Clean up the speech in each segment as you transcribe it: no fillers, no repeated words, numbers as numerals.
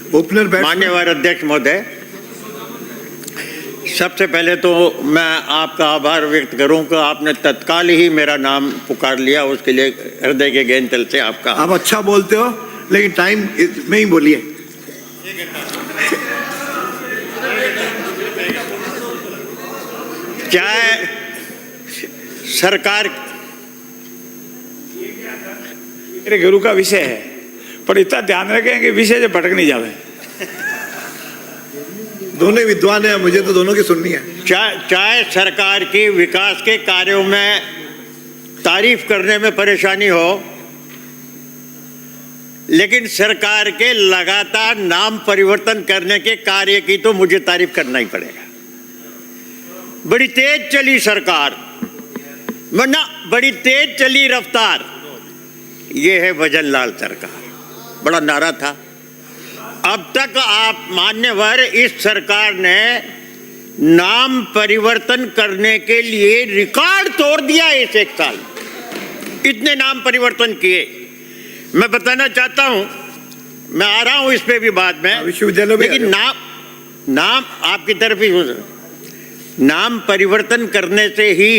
Opener batsman. मान्यवर अध्यक्ष महोदय, सबसे पहले तो मैं आपका आभार व्यक्त करूं कि आपने तत्काल ही मेरा नाम पुकार लिया, उसके लिए हृदय के गहन तल से आपका। आप अच्छा बोलते हो लेकिन टाइम में ही बोलिए। चाहे सरकार मेरे गुरु का विषय है, पर इतना ध्यान रखें कि विषय से भटक नहीं जावे। दोनों विद्वान हैं, मुझे तो दोनों की सुननी है। चाहे सरकार की विकास के कार्यों में तारीफ करने में परेशानी हो, लेकिन सरकार के लगातार नाम परिवर्तन करने के कार्य की तो मुझे तारीफ करना ही पड़ेगा। बड़ी तेज चली सरकार, वरना बड़ी तेज चली रफ्तार, ये है भजनलाल सरकार। बड़ा नारा था। अब तक आप मान्यवर, इस सरकार ने नाम परिवर्तन करने के लिए रिकॉर्ड तोड़ दिया इस एक साल। इतने नाम परिवर्तन किए। मैं बताना चाहता हूं, मैं आ रहा हूं इस पे भी बाद में, विश्वविद्यालय में, लेकिन नाम आपकी तरफ ही, नाम परिवर्तन करने से ही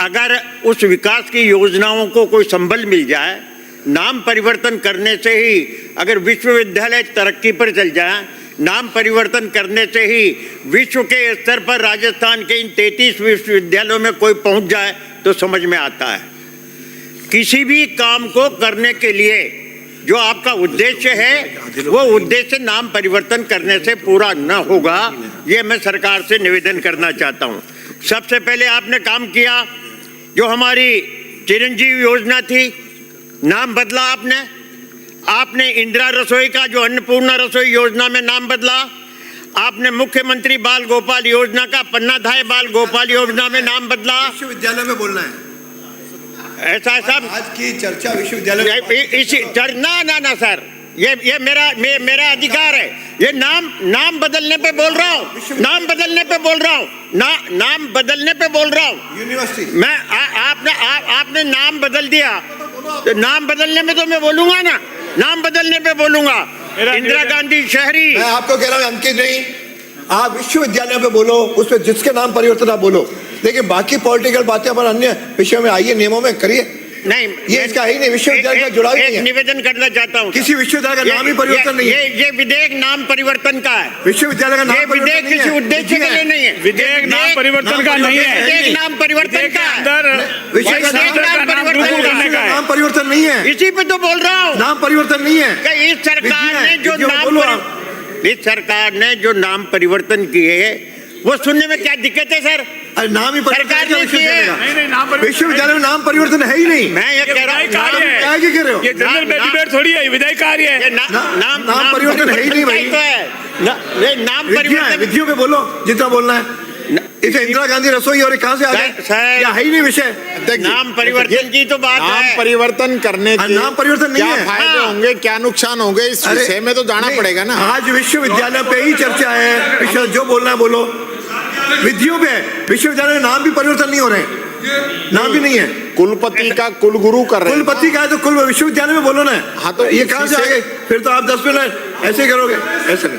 अगर उस विकास की योजनाओं को कोई संबल मिल जाए, नाम परिवर्तन करने से ही अगर विश्वविद्यालय तरक्की पर चल जाए, नाम परिवर्तन करने से ही विश्व के स्तर पर राजस्थान के इन 33 विश्वविद्यालयों में कोई पहुंच जाए तो समझ में आता है। किसी भी काम को करने के लिए जो आपका उद्देश्य है, वो उद्देश्य नाम परिवर्तन करने से पूरा न होगा। ये मैं सरकार से निवेदन करना चाहता हूं। सबसे पहले आपने काम किया, जो हमारी चिरंजीवी योजना थी, नाम बदला आपने इंदिरा रसोई का, जो अन्नपूर्णा रसोई योजना में नाम बदला। आपने मुख्यमंत्री बाल गोपाल योजना का पन्नाधाय बाल गोपाल योजना में नाम बदला। विश्वविद्यालय में बोलना है ऐसा आज की चर्चा विश्वविद्यालय इसी ना सर, ये मेरा अधिकार है। ये नाम बदलने पे बोल रहा हूँ, नाम बदलने पे बोल रहा हूँ, नाम बदलने पे बोल रहा हूँ। यूनिवर्सिटी मैं आपने नाम बदल दिया, तो नाम बदलने में तो मैं बोलूंगा ना, नाम बदलने पे बोलूंगा। इंदिरा गांधी शहरी, मैं आपको कह रहा हूँ अंकित नहीं, आप विश्वविद्यालय पे बोलो, उस पर जिसके नाम परिवर्तन आप बोलो, लेकिन बाकी पॉलिटिकल बातें अपन अन्य विषयों में आइए, नियमों में करिए। नहीं, ये इसका ही नहीं, विश्वविद्यालय का जुड़ाव ही नहीं है। निवेदन करना चाहता हूँ, किसी विश्वविद्यालय का नाम ही परिवर्तन नहीं है। ये विधेयक नाम परिवर्तन का है। विश्वविद्यालय का नाम विधेयक किसी उद्देश्य के लिए नहीं है। विधेयक नाम परिवर्तन का नहीं है, विधेयक नाम परिवर्तन का अंदर नाम परिवर्तन नहीं है। इसी पे तो बोल रहा हूँ, नाम परिवर्तन नहीं है। इस सरकार ने जो नाम परिवर्तन किए, वो सुनने में क्या दिक्कत है सर? अरे नाम ही सरकार ने किए। विश्वविद्यालय में नाम परिवर्तन है ही नहीं। मैं ये कह रहा हूँ, क्या कह रहे हो? ये जनरल डिबेट थोड़ी है, विधायी कार्य है। नाम परिवर्तन है ही नहीं भाई। नाम परिवर्तन विधियों पे बोलो जितना बोलना है। इसे इंदिरा गांधी रसोई और कहाँ से आ गए? या है ही नहीं विषय। नाम परिवर्तन की तो बात है। नाम परिवर्तन करने के नाम परिवर्तन नहीं क्या है। फायदे होंगे, क्या नुकसान होंगे, इस विषय में तो जाना पड़ेगा ना। आज विश्वविद्यालय पे ही चर्चा है, जो बोलना है बोलो। विधियों पे विश्वविद्यालय में नाम भी परिवर्तन नहीं हो रहे, नाम भी नहीं है। कुलपति का कुलगुरु कर रहे हैं। कुलपति का है तो कुल विश्वविद्यालय में बोलो ना। हाँ, तो ये कहाँ से आ गए? फिर तो आप 10 मिनट ऐसे करोगे, ऐसे नहीं।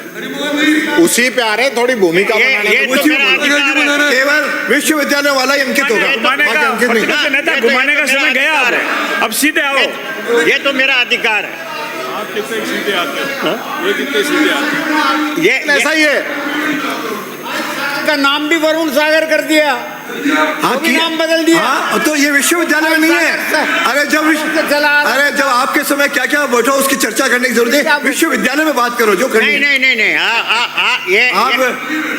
उसी पे आ रहे, थोड़ी भूमिका केवल विश्वविद्यालय वाला ही अंकित होगा, अंकित नहीं। नेता घुमाने का समय गया, अब सीधे आओ। ये तो मेरा अधिकार है। आप कितने सीधे आते हो? ये कितने सीधे आते हो? ये ऐसा ही है। का नाम भी वरुण सागर कर दिया। हाँ, नाम बदल दिया। हाँ, तो ये विश्वविद्यालय में नहीं है। अरे जब आपके समय क्या क्या बैठो उसकी चर्चा करने की जरूरत है। विश्वविद्यालय में बात करो जो करनी है। नहीं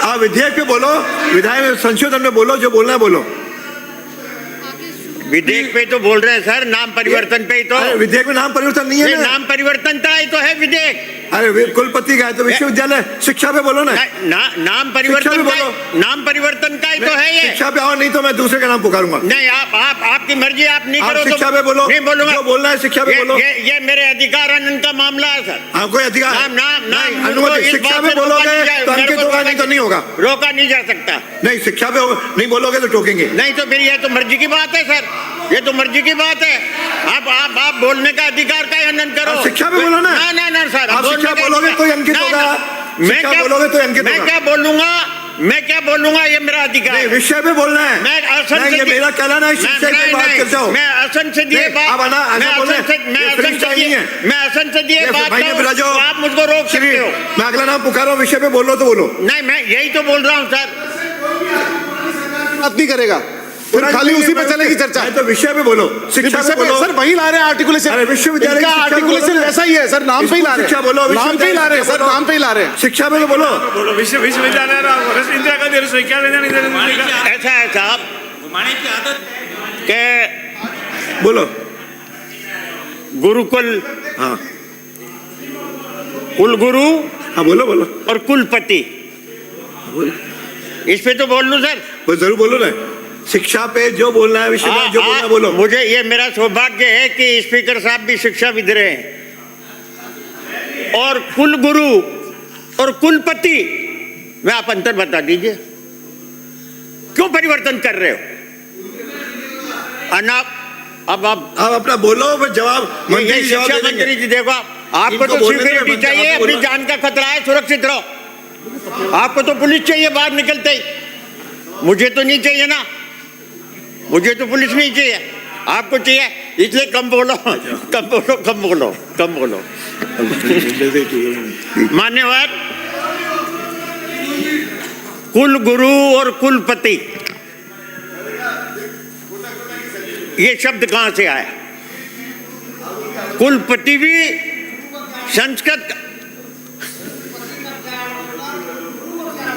आप विधेयक पे बोलो, विधायक संशोधन में बोलो, जो बोलना है बोलो। विधेयक पे तो बोल रहे हैं सर, नाम परिवर्तन पे ही तो। विधेयक में नाम परिवर्तन नहीं है ना। नाम परिवर्तन का ही तो है विधेयक। अरे कुलपति का है तो विश्वविद्यालय शिक्षा पे बोलो ना। नाम परिवर्तन का ही तो है ये। शिक्षा पे आओ, नहीं तो मैं दूसरे का नाम पुकारूंगा। नहीं, आपकी मर्जी, आप नहीं करो। शिक्षा पे बोलो, नहीं बोलूंगा। जो बोलना है शिक्षा पे बोलो। ये मेरे अधिकार आनंद का मामला है सर। हाँ, कोई अधिकार अनुमति। शिक्षा पे बोलोगे तो अंकित होगा, नहीं तो नहीं होगा। रोका नहीं जा सकता। नहीं, शिक्षा पे नहीं बोलोगे तो टोकेंगे। नहीं तो फिर ये तो मर्जी की बात है सर, ये तो मर्जी की बात है। आप बोलने का अधिकार का हनन करो। शिक्षा पे बोलो ना। ना सर, आप शिक्षा का बोलोगे तो अंकित ना, होगा। ना। शिक्षा बोलोगे तो अंकित मैं होगा। क्या बोलूंगा ये मेरा अधिकार नहीं, है। विषय पे बोलना है। मैं नहीं, ये असंसदीय मेरा कहना है, शिक्षा की बात कर जाओ। मैं असंसदीय नहीं, बात आप आना, ऐसा बोल रहे हैं। ये फिल्म स्टाइल नहीं है। मैं असंसदीय ये बात भाई ने बुला करूं, जाओ। तो आप मुझको रोक सकते हो। मैं अगला नाम पुकारो, विषय पे बोलो तो बोलो। नहीं, मैं यही तो बोल रहा हूँ सर। बात नहीं करेगा, फिर खाली उसी पे चलेगी चर्चा। नहीं, तो विषय पे बोलो, शिक्षा पे विषय पे बोलो। सर वही ला रहे हैं आर्टिकुलेशन। अरे विश्वविद्यालय की इनका शिक्षा आर्टिकुलेशन बोलो ना। वैसा ही है सर, नाम पे ही ला रहे शिक्षा बोलो, हैं, नाम पे ही ला रहे हैं सर, नाम पे ही ला रहे हैं। शिक्षा पे तो बोलो। बोलो विश्वविद्यालय इंदिरा गांधी रसोई क्या लेना नहीं देना। ऐसा है साहब कि बोलो। गुरुकुल, हाँ कुलगुरु हाँ, बोलो बोलो और कुलपति, इस पे तो बोल लूं सर। वो जरूर बोलो ना। शिक्षा पे जो बोलना है, विषय में जो बोलना है, बोलो। मुझे ये मेरा सौभाग्य है कि स्पीकर साहब भी शिक्षाविद रहे हैं, और कुलगुरु और कुलपति में आप अंतर बता दीजिए, क्यों परिवर्तन कर रहे हो? अब आप अपना बोलो, फिर जवाब ये मंत्री जवाब शिक्षा दे देंगे। मंत्री जी देखो, आपको इनको तो बोलने दो, सिक्योरिटी मैं चाहिए, आपको अपनी बोला। जान का खतरा है, सुरक्षित रहो। आपको तो पुलिस चाहिए बाहर निकलते ही, मुझे तो नहीं चाहिए ना, मुझे तो पुलिस नहीं चाहिए, आपको चाहिए, इसलिए कम बोलो, कम बोलो, कम बोलो, कम बोलो। मान्यवर, कुलगुरु और कुलपति, ये शब्द कहां से आया? कुलपति भी संस्कृत,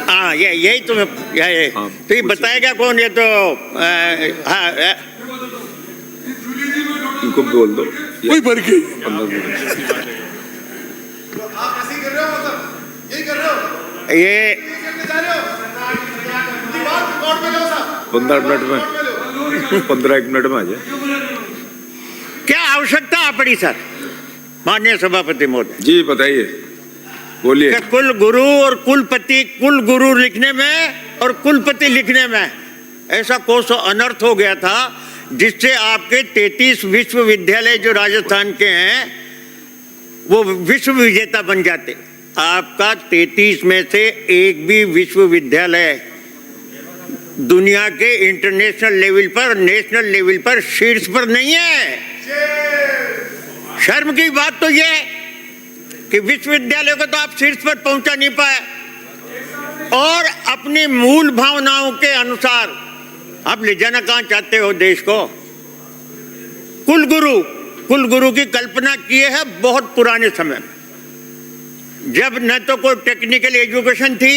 हाँ, यही तो मैं, तो ये बताएगा कौन? ये तो इनको बोल दो, कोई भर के 15 मिनट में 15 मिनट में आ जाए। क्या आवश्यकता पड़ी सर? माननीय सभापति महोदय जी बताइए, बोलिए। कि कुल गुरु और कुलपति, कुल गुरु लिखने में और कुलपति लिखने में ऐसा कोस अनर्थ हो गया था, जिससे आपके 33 विश्वविद्यालय जो राजस्थान के हैं वो विश्व विजेता बन जाते। आपका 33 में से एक भी विश्वविद्यालय दुनिया के इंटरनेशनल लेवल पर, नेशनल लेवल पर शीर्ष पर नहीं है। शर्म की बात तो यह है कि विश्वविद्यालय को तो आप शीर्ष पर पहुंचा नहीं पाए, और अपनी मूल भावनाओं के अनुसार आप ले जाना कहां चाहते हो देश को? कुलगुरु की कल्पना किए है बहुत पुराने समय में, जब न तो कोई टेक्निकल एजुकेशन थी,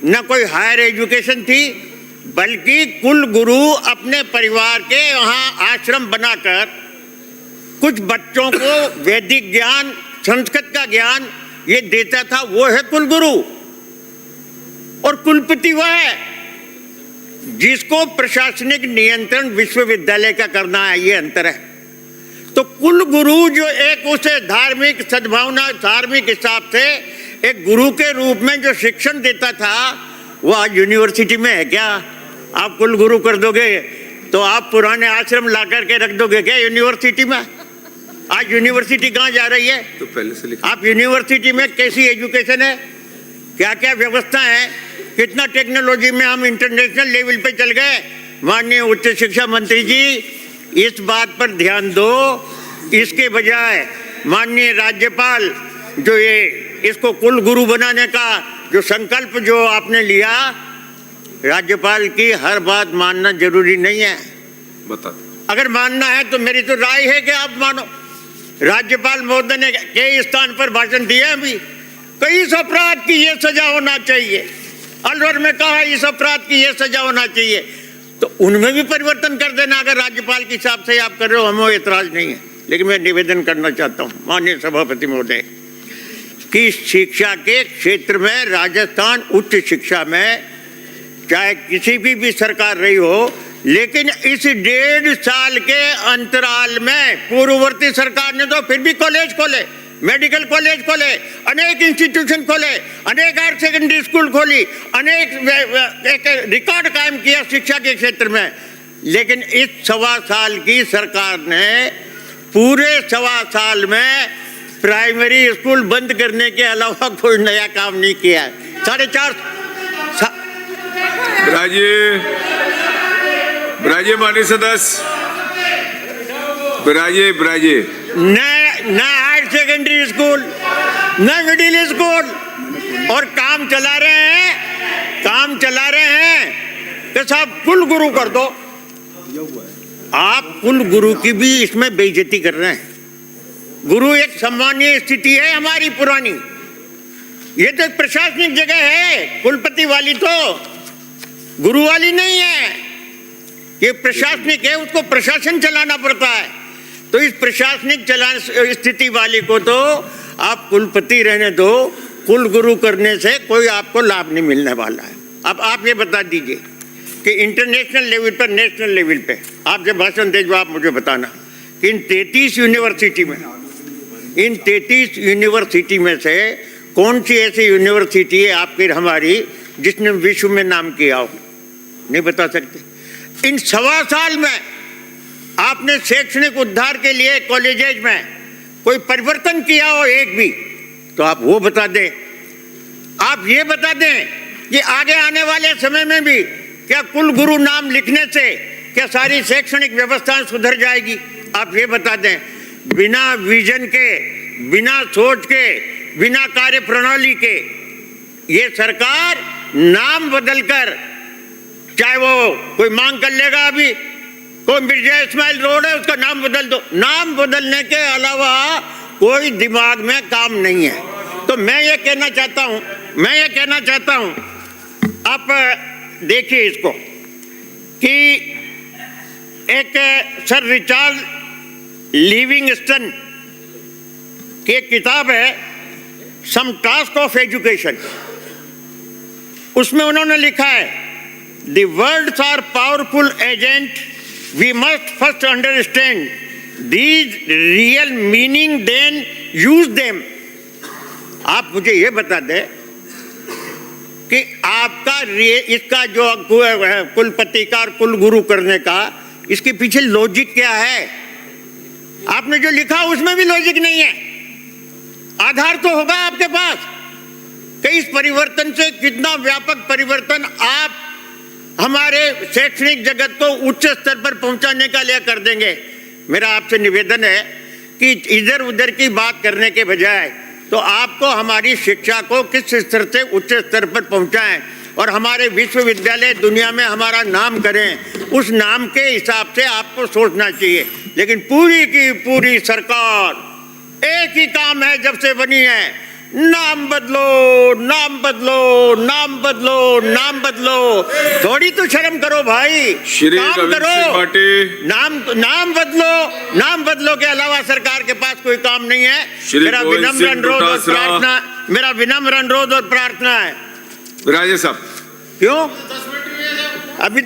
न कोई हायर एजुकेशन थी, बल्कि कुलगुरु अपने परिवार के वहां आश्रम बनाकर कुछ बच्चों को वैदिक ज्ञान, संस्कृत का ज्ञान ये देता था, वो है कुलगुरु। और कुलपति वह है जिसको प्रशासनिक नियंत्रण विश्वविद्यालय का करना है, ये अंतर है। तो कुलगुरु जो एक उसे धार्मिक सद्भावना, धार्मिक हिसाब से एक गुरु के रूप में जो शिक्षण देता था, वो आज यूनिवर्सिटी में है क्या? आप कुलगुरु कर दोगे तो आप पुराने आश्रम ला करके रख दोगे क्या यूनिवर्सिटी में? आज यूनिवर्सिटी कहाँ जा रही है? तो पहले से लिखा। आप यूनिवर्सिटी में कैसी एजुकेशन है, क्या क्या व्यवस्था है, कितना टेक्नोलॉजी में हम इंटरनेशनल लेवल पे चल गए। माननीय उच्च शिक्षा मंत्री जी, इस बात पर ध्यान दो। इसके बजाय माननीय राज्यपाल जो ये इसको कुलगुरु बनाने का जो संकल्प जो आपने लिया, राज्यपाल की हर बात मानना जरूरी नहीं है। बता। अगर मानना है तो मेरी तो राय है कि आप मानो। राज्यपाल महोदय ने कई स्थान पर भाषण दिए हैं भी, कई इस अपराध की ये सजा होना चाहिए, अलवर में कहा इस अपराध की ये सजा होना चाहिए, तो उनमें भी परिवर्तन कर देना अगर राज्यपाल के हिसाब से आप कर रहे हो, हमें एतराज नहीं है। लेकिन मैं निवेदन करना चाहता हूँ माननीय सभापति महोदय कि शिक्षा के क्षेत्र में राजस्थान उच्च शिक्षा में चाहे किसी भी सरकार रही हो, लेकिन इस 1.5 साल के अंतराल में पूर्ववर्ती सरकार ने तो फिर भी कॉलेज खोले, मेडिकल कॉलेज खोले, अनेक इंस्टीट्यूशन खोले, अनेक हायर सेकेंडरी स्कूल खोली, अनेक एक रिकॉर्ड कायम किया शिक्षा के क्षेत्र में। लेकिन इस 1.25 साल की सरकार ने पूरे 1.25 साल में प्राइमरी स्कूल बंद करने के अलावा कोई नया काम नहीं किया है। 4.5 ब्राजे माननीय सदस्य ब्राजे न हायर सेकेंडरी स्कूल न मिडिल स्कूल, और काम चला रहे हैं कि साहब कुल गुरु कर दो। आप कुल गुरु की भी इसमें बेइज्जती कर रहे हैं। गुरु एक सम्मानीय स्थिति है हमारी पुरानी, ये तो एक प्रशासनिक जगह है, कुलपति वाली तो गुरु वाली नहीं है, ये प्रशासनिक है, उसको प्रशासन चलाना पड़ता है। तो इस प्रशासनिक स्थिति वाली को तो आप कुलपति रहने दो, कुल गुरु करने से कोई आपको लाभ नहीं मिलने वाला है। अब आप ये बता दीजिए कि इंटरनेशनल लेवल पर, नेशनल लेवल पे आप जब भाषण दे, आप मुझे बताना कि इन 33 यूनिवर्सिटी में से कौन सी ऐसी यूनिवर्सिटी है आपकी हमारी जिसने विश्व में नाम किया हो? नहीं बता सकते। इन 1.25 साल में आपने शैक्षणिक उद्धार के लिए कॉलेजेज में कोई परिवर्तन किया हो एक भी, तो आप वो बता दें। आप ये बता दें कि आगे आने वाले समय में भी क्या कुल गुरु नाम लिखने से क्या सारी शैक्षणिक व्यवस्था सुधर जाएगी? आप ये बता दें। बिना विजन के, बिना सोच के, बिना कार्य प्रणाली के ये सरकार नाम बदलकर, चाहे वो कोई मांग कर लेगा, अभी कोई मिर्जा इस्माइल रोड है उसका नाम बदल दो, नाम बदलने के अलावा कोई दिमाग में काम नहीं है। तो मैं ये कहना चाहता हूं, आप देखिए इसको कि एक सर रिचर्ड लिविंगस्टन की एक किताब है सम टास्क ऑफ एजुकेशन, उसमें उन्होंने लिखा है the words are powerful agent, we must first understand these real meaning then use them. आप मुझे ये बता दें कि आपका इसका जो कुलपति का और कुल गुरु करने का इसके पीछे लॉजिक क्या है? आपने जो लिखा उसमें भी लॉजिक नहीं है। आधार तो होगा आपके पास कि इस परिवर्तन से कितना व्यापक परिवर्तन आप हमारे शैक्षणिक जगत को उच्च स्तर पर पहुंचाने का लिए कर देंगे। मेरा आपसे निवेदन है कि इधर उधर की बात करने के बजाय तो आपको हमारी शिक्षा को किस स्तर से उच्च स्तर पर पहुंचाएं और हमारे विश्वविद्यालय दुनिया में हमारा नाम करें, उस नाम के हिसाब से आपको सोचना चाहिए। लेकिन पूरी की पूरी सरकार एक ही काम है जब से बनी है, नाम बदलो, नाम बदलो, नाम बदलो, नाम बदलो। थोड़ी तो शर्म करो भाई, श्री काम रविंद्र करो, सिंह पाटिल। नाम बदलो, नाम बदलो के अलावा सरकार के पास कोई काम नहीं है। श्री मेरा गोविंद सिंह विनम्र अनुरोध और प्रार्थना है। राजे साहब क्यों? अभी